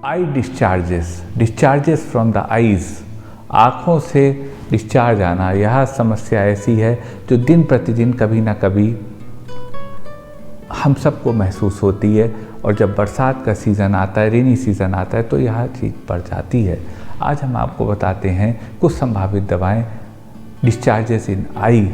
I discharges from the eyes, आँखों से discharge आना, यह समस्या ऐसी है जो दिन प्रतिदिन कभी ना कभी हम सबको महसूस होती है। और जब बरसात का सीज़न आता है, रेनी सीज़न आता है, तो यह चीज़ बढ़ जाती है। आज हम आपको बताते हैं कुछ संभावित दवाएं डिस्चार्जेस इन आई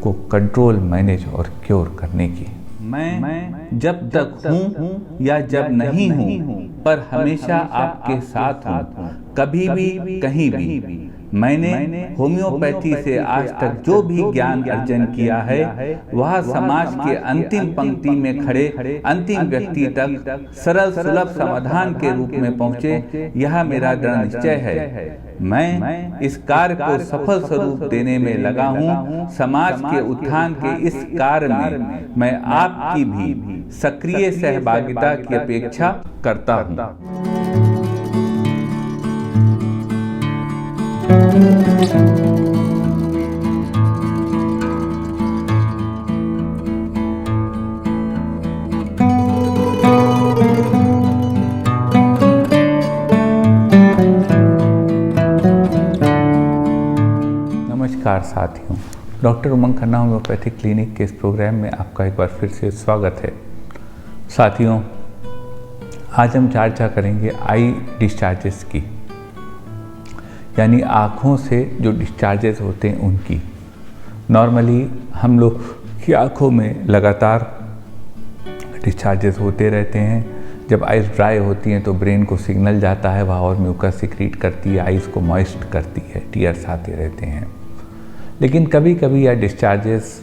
को कंट्रोल, मैनेज और क्योर करने की। मैं जब तक हूँ या जब नहीं हूँ, पर हमेशा आपके साथ हूँ, कभी भी कहीं भी। मैंने होम्योपैथी से आज तक जो भी ज्ञान अर्जन किया है, वह समाज के अंतिम पंक्ति में खड़े अंतिम व्यक्ति तक सरल सुलभ समाधान के रूप में पहुँचे, यह मेरा दृढ़ निश्चय है। मैं इस कार्य को सफल स्वरूप देने में लगा हूँ। समाज के उत्थान के इस कार्य में मैं आपकी भी सक्रिय सहभागिता की अपेक्षा करता हूँ। नमस्कार साथियों, डॉक्टर उमंग खन्ना होम्योपैथिक क्लिनिक के इस प्रोग्राम में आपका एक बार फिर से स्वागत है। साथियों, आज हम चर्चा करेंगे आई डिस्चार्जेस की, यानी आँखों से जो डिस्चार्जेस होते हैं उनकी। नॉर्मली हम लोग की आँखों में लगातार डिस्चार्जेस होते रहते हैं। जब आइज़ ड्राई होती हैं तो ब्रेन को सिग्नल जाता है, वह और म्यूकस सिक्रीट करती है, आइज़ को मॉइस्ट करती है, टीयर्स आते रहते हैं। लेकिन कभी कभी यह डिस्चार्जेस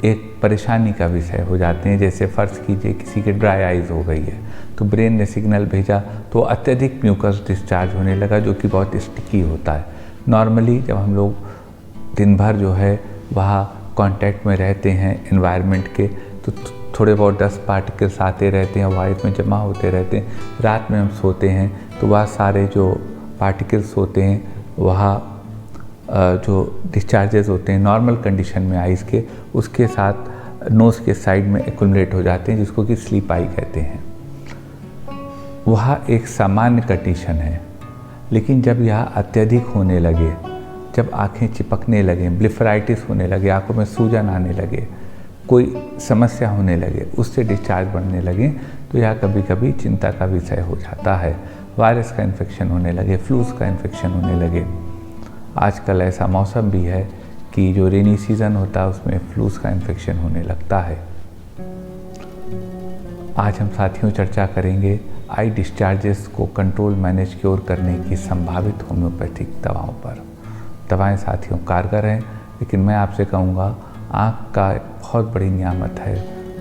एक परेशानी का विषय हो जाते हैं। जैसे फ़र्ज़ कीजिए किसी के ड्राई आइज़ हो गई है, तो ब्रेन ने सिग्नल भेजा तो अत्यधिक म्यूकस डिस्चार्ज होने लगा, जो कि बहुत स्टिकी होता है। नॉर्मली जब हम लोग दिन भर जो है वहाँ कांटेक्ट में रहते हैं एनवायरनमेंट के, तो थोड़े बहुत डस्ट पार्टिकल्स आते रहते हैं, वाइफ में जमा होते रहते हैं। रात में हम सोते हैं तो वह सारे जो पार्टिकल्स होते हैं, वह जो डिस्चार्जेस होते हैं नॉर्मल कंडीशन में आइज़ के, उसके साथ नोज़ के साइड में एक्युमुलेट हो जाते हैं, जिसको कि स्लीप आई कहते हैं। वह एक सामान्य कंडीशन है। लेकिन जब यह अत्यधिक होने लगे, जब आँखें चिपकने लगे, ब्लिफराइटिस होने लगे, आँखों में सूजन आने लगे, कोई समस्या होने लगे, उससे डिस्चार्ज बढ़ने लगे, तो यह कभी कभी चिंता का विषय हो जाता है। वायरस का इन्फेक्शन होने लगे, फ्लूज का इन्फेक्शन होने लगे। आजकल ऐसा मौसम भी है कि जो रेनी सीज़न होता है उसमें फ्लूज का इन्फेक्शन होने लगता है। आज हम साथियों चर्चा करेंगे आई डिस्चार्जेस को कंट्रोल, मैनेज, क्योर करने की संभावित होम्योपैथिक दवाओं पर। दवाएं साथियों कारगर हैं, लेकिन मैं आपसे कहूँगा आँख का बहुत बड़ी नियामत है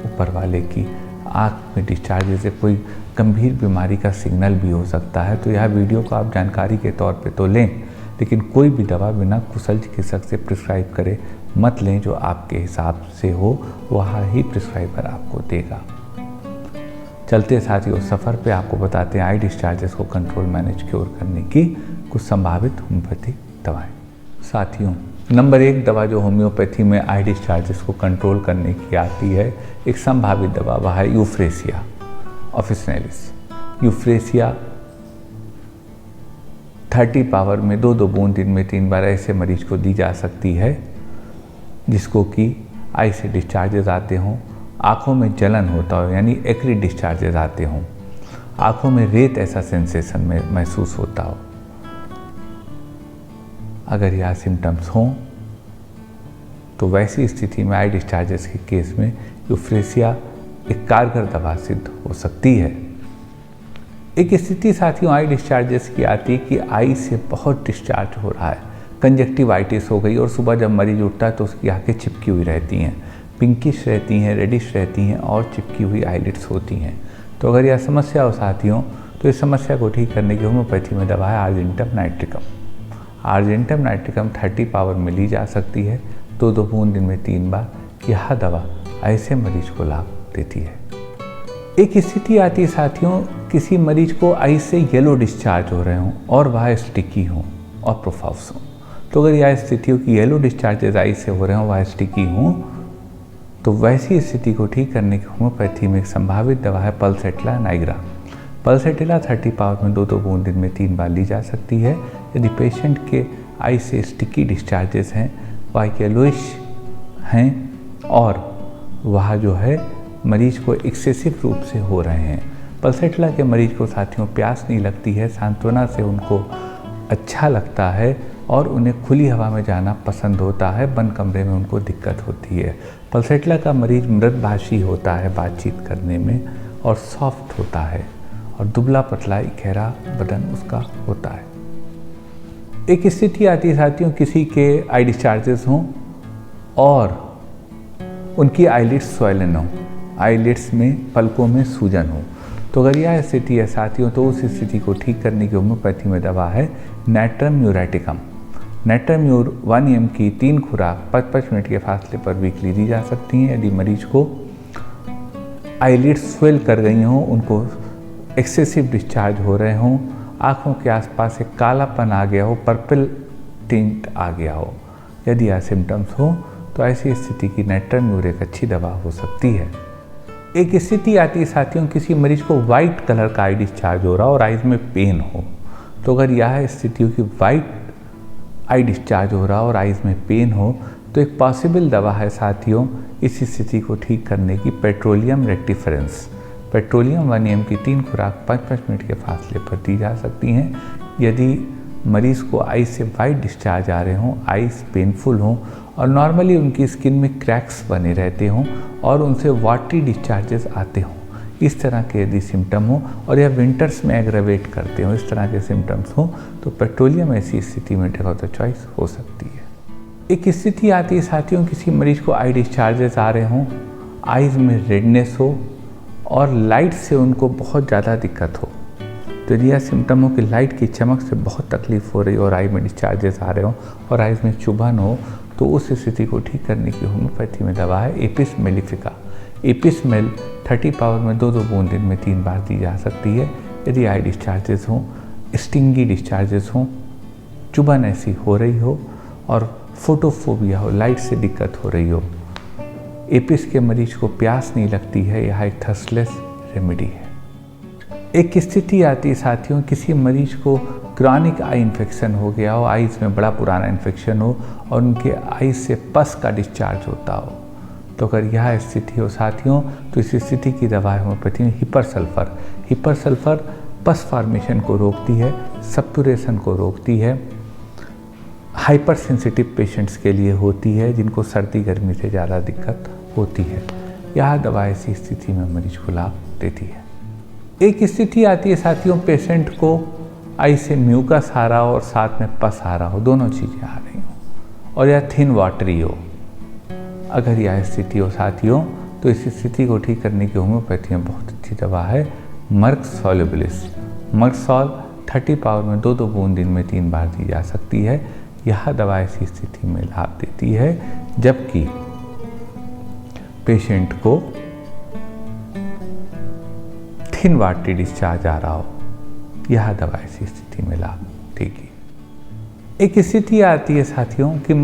ऊपर वाले की। आँख में डिस्चार्जेस से कोई गंभीर बीमारी का सिग्नल भी हो सकता है। तो यह वीडियो को आप जानकारी के तौर पे तो लें, लेकिन कोई भी दवा बिना कुशल चिकित्सक से प्रिस्क्राइब करे मत लें। जो आपके हिसाब से हो वह ही प्रिस्क्राइबर आपको देगा। चलते साथियों सफ़र पे आपको बताते हैं आई डिस्चार्जेस को कंट्रोल, मैनेज, क्योर करने की कुछ संभावित होम्योपैथिक दवाएं। साथियों, नंबर 1 दवा जो होम्योपैथी में आई डिस्चार्जेस को कंट्रोल करने की आती है, एक संभावित दवा, वह है यूफ्रेसिया ऑफिसिनेलिस। यूफ्रेसिया 30 पावर में 2-2 बूंद दिन में 3 बार ऐसे मरीज को दी जा सकती है जिसको कि आई से डिस्चार्जेस आते हों, आँखों में जलन होता हो, यानी एक्री डिस्चार्जेस आते हों, आँखों में रेत ऐसा सेंसेशन में महसूस होता हो। अगर यह सिम्टम्स हों तो वैसी स्थिति में आई डिस्चार्जेस के केस में यूफ्रेसिया एक कारगर दवा सिद्ध हो सकती है। एक स्थिति साथियों आई डिस्चार्जेस की आती है कि आई से बहुत डिस्चार्ज हो रहा है, कंजक्टिवाइटिस हो गई और सुबह जब मरीज उठता है तो उसकी आंखें चिपकी हुई रहती हैं, पिंकिश रहती हैं, रेडिश रहती हैं और चिपकी हुई आईलिड्स होती हैं। तो अगर यह समस्या हो साथियों, तो इस समस्या को ठीक करने की होम्योपैथी में दवा है argentum nitricum. Argentum nitricum 30 power में ली जा सकती है, 2-2 बूंद दिन में 3 बार। यह दवा ऐसे मरीज को लाभ देती है। एक स्थिति आती है साथियों, किसी मरीज को आई से येलो डिस्चार्ज हो रहे हों और वह स्टिकी हों और प्रोफाउस हों। तो अगर यह स्थिति हो कि येलो डिस्चार्जेस आई से हो रहे हों, वह स्टिकी हों, तो वैसी स्थिति को ठीक करने की होम्योपैथी में एक संभावित दवा है पल्सेट्ला नाइग्रा। पल्सेटिला 30 पावर में 2-2 बूंद दिन में 3 बार ली जा सकती है। यदि पेशेंट के आई से स्टिकी डिस्चार्जेस हैं, वह येलोइश हैं और वह जो है मरीज को एक्सेसिव रूप से हो रहे हैं। पल्सेटिला के मरीज को साथियों प्यास नहीं लगती है, सांत्वना से उनको अच्छा लगता है और उन्हें खुली हवा में जाना पसंद होता है, बंद कमरे में उनको दिक्कत होती है। पल्सेटिला का मरीज मृदभाषी होता है बातचीत करने में और सॉफ्ट होता है और दुबला पतला इखेरा बदन उसका होता है। एक स्थिति आती है साथियों, किसी के आई डिस्चार्जेस हों और उनकी आईलिड्स स्वॉलन हो, आईलिड्स में पलकों में सूजन हो। तो अगर यह स्थिति है साथियों, तो उस स्थिति को ठीक करने की होम्योपैथी में दवा है नैट्रम म्यूरेटिकम। नैट्रम म्यूर 1 mg की 3 खुराक 5-5 मिनट के फासले पर वीकली दी जा सकती हैं। यदि मरीज को आईलिड्स स्वेल कर गई हों, उनको एक्सेसिव डिस्चार्ज हो रहे हों, आँखों के आसपास एक कालापन आ गया हो, पर्पल टिंट आ गया हो, यदि यह सिम्टम्स हो तो ऐसी स्थिति की नैट्रम म्यूर एक अच्छी दवा हो सकती है। एक स्थिति आती है साथियों, किसी मरीज को वाइट कलर का आई डिस्चार्ज हो रहा हो और आइज में पेन हो। तो अगर यह स्थिति हो कि वाइट आई डिस्चार्ज हो रहा हो और आइज में पेन हो, तो एक पॉसिबल दवा है साथियों इस स्थिति को ठीक करने की पेट्रोलियम रेक्टिफरेंस। पेट्रोलियम 1 mg की 3 खुराक 5-5 मिनट के फासले पर दी जा सकती हैं। यदि मरीज को आइज से वाइट डिस्चार्ज आ रहे हों, आइज पेनफुल हों और नॉर्मली उनकी स्किन में क्रैक्स बने रहते हों और उनसे वाटरी डिस्चार्जेस आते हों, इस तरह के यदि सिम्टम हो और यह विंटर्स में एग्रेवेट करते हों, इस तरह के सिम्टम्स हों, तो पेट्रोलियम ऐसी स्थिति में ड्रग ऑफ द चॉइस हो सकती है। एक स्थिति आती है साथियों, किसी मरीज को आई डिस्चार्जेस आ रहे हों, आइज में रेडनेस हो और लाइट से उनको बहुत ज़्यादा दिक्कत हो। तो यदि यह सिम्टम हो कि लाइट की चमक से बहुत तकलीफ हो रही हो और आई में डिस्चार्जेस आ रहे हो और आइज में चुभन हो, तो उस स्थिति को ठीक करने की होम्योपैथी में दवा है apis mellifica. Apis mel 30 power में 2-2 बूंद दिन में 3 बार दी जा सकती है। यदि आई डिस्चार्जेस हों, स्टिंगी डिस्चार्जेस हों, चुभन ऐसी हो रही हो और फोटोफोबिया हो, लाइट से दिक्कत हो रही हो, एपिस के मरीज को प्यास नहीं लगती है, यह एक थर्स्टलेस रेमेडी है। एक स्थिति आती है साथियों, किसी मरीज को क्रॉनिक आई इन्फेक्शन हो गया हो, आइज में बड़ा पुराना इन्फेक्शन हो और उनके आइज से पस का डिस्चार्ज होता हो। तो अगर यह स्थिति हो साथियों, तो इस स्थिति की दवा है होम्योपैथी में hepar sulphur. Hepar sulphur pus formation को रोकती है, सप्यूरेशन को रोकती है, हाइपर सेंसिटिव पेशेंट्स के लिए होती है जिनको सर्दी गर्मी से ज़्यादा दिक्कत होती है। यह दवा ऐसी स्थिति में मरीज को लाभ देती है। एक स्थिति आती है साथियों, पेशेंट को आई से म्यूकस आ रहा हो और साथ में पस आ रहा हो, दोनों चीज़ें आ रही हो और यह थिन वाटरी हो। अगर यह स्थिति हो साथियों, तो इस स्थिति को ठीक करने की होम्योपैथी में बहुत अच्छी दवा है मर्क सॉल्युबलिस। मर्कसॉल 30 पावर में 2-2 बूंद दिन में 3 बार दी जा सकती है। यह दवा ऐसी स्थिति में लाभ देती है जबकि पेशेंट को थिन वाटरी डिस्चार्ज आ रहा हो, यह दवा ऐसी स्थिति में लाभ देगी। एक स्थिति आती है साथियों कि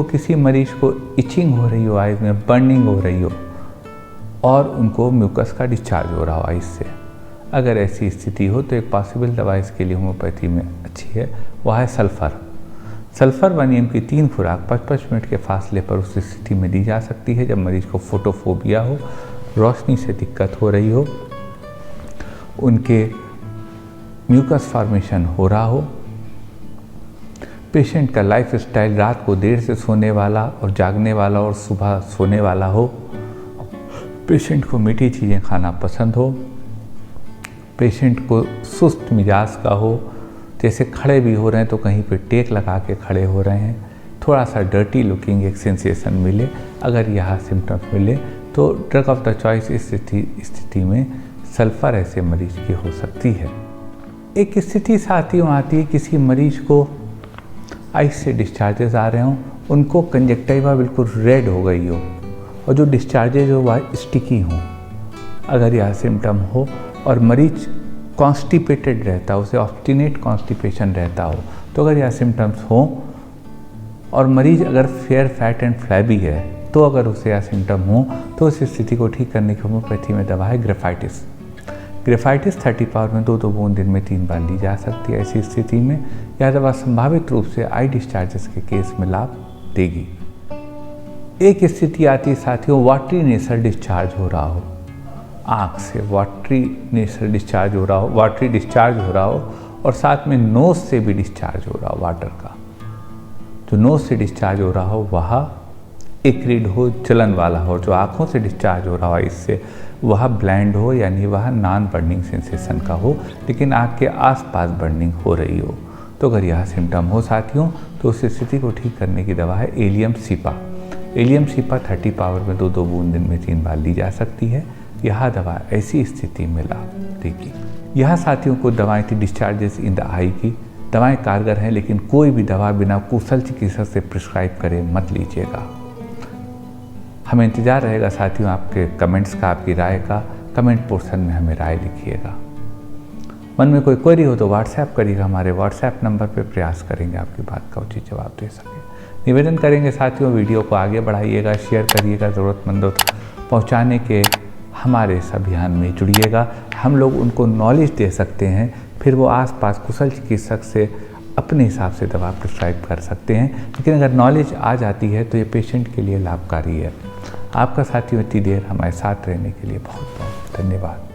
किसी मरीज को इचिंग हो रही हो, आइज में बर्निंग हो रही हो और उनको म्यूकस का डिस्चार्ज हो रहा हो आइज से। अगर ऐसी स्थिति हो तो एक पॉसिबल दवा इसके लिए होम्योपैथी में अच्छी है, वह है सल्फर। सल्फर 1 mg की 3 खुराक 5-5 मिनट के फासले पर उस स्थिति में दी जा सकती है जब मरीज को फोटोफोबिया हो, रोशनी से दिक्कत हो रही हो, उनके म्यूकस फॉर्मेशन हो रहा हो, पेशेंट का लाइफ स्टाइल रात को देर से सोने वाला और जागने वाला और सुबह सोने वाला हो, पेशेंट को मीठी चीज़ें खाना पसंद हो, पेशेंट को सुस्त मिजाज का हो, जैसे खड़े भी हो रहे हैं तो कहीं पे टेक लगा के खड़े हो रहे हैं, थोड़ा सा डर्टी लुकिंग एक सेंसेशन मिले, अगर यह सिम्टम्स मिले तो ड्रग ऑफ द चॉइस इस स्थिति में सल्फर ऐसे मरीज की हो सकती है। एक स्थिति साथियों आती है, किसी मरीज को आइज से डिस्चार्जेस आ रहे हों, उनको कंजक्टिवा बिल्कुल रेड हो गई हो और जो डिस्चार्जेज हो वह स्टिकी हों। अगर यह सिम्टम हो और मरीज कॉन्स्टिपेटेड रहता हो, उसे ऑब्स्टिनेट कॉन्स्टिपेशन रहता हो, तो अगर यह सिम्टम्स हों और मरीज अगर फेयर फैट एंड फ्लैबी है, तो अगर उसे यह सिम्टम हो तो उस स्थिति को ठीक करने की होम्योपैथी में दवा है ग्रेफाइटिस। ग्रेफाइटिस 30 पावर में 2-2 बूंद दिन में 3 बार ली जा सकती है। ऐसी स्थिति में यह दवा संभावित रूप से आई डिस्चार्जेस के केस में लाभ देगी। एक स्थिति आती है साथियों, वाटरी नेसल डिस्चार्ज हो रहा हो, आँख से वाटरी नेसल डिस्चार्ज हो रहा हो, वाटरी डिस्चार्ज हो रहा हो और साथ में नोज से भी डिस्चार्ज हो रहा हो वाटर का। जो नोज से डिस्चार्ज हो रहा हो वह एक्रिड हो, जलन वाला हो। जो आँखों से डिस्चार्ज हो रहा हो इससे वह ब्लैंड हो, यानी वह नॉन बर्निंग सेंसेशन का हो, लेकिन आँख के आसपास बर्निंग हो रही हो। तो अगर यह सिम्टम हो साथियों तो उस स्थिति को ठीक करने की दवा है allium cepa. Allium cepa 30 power में 2-2 बूंद दिन में 3 बार ली जा सकती है। यह दवा ऐसी स्थिति में लाभ देगी। यह साथियों को दवाएं थी डिस्चार्जेस इन द आई की। दवाएं कारगर हैं, लेकिन कोई भी दवा बिना कुशल चिकित्सक से प्रिस्क्राइब करे मत लीजिएगा। हमें इंतज़ार रहेगा साथियों आपके कमेंट्स का, आपकी राय का। कमेंट पोर्शन में हमें राय लिखिएगा। मन में कोई क्वेरी हो तो व्हाट्सएप करिएगा, हमारे व्हाट्सएप नंबर पर प्रयास करेंगे आपकी बात का उचित जवाब दे सके। निवेदन करेंगे साथियों वीडियो को आगे बढ़ाइएगा, शेयर करिएगा, ज़रूरतमंदों तक पहुँचाने के हमारे इस अभियान में जुड़िएगा। हम लोग उनको नॉलेज दे सकते हैं, फिर वो आसपास कुशल चिकित्सक से अपने हिसाब से दवा प्रिस्क्राइब कर सकते हैं। लेकिन अगर नॉलेज आ जाती है तो ये पेशेंट के लिए लाभकारी है। आपका साथियों इतनी देर हमारे साथ रहने के लिए बहुत बहुत धन्यवाद।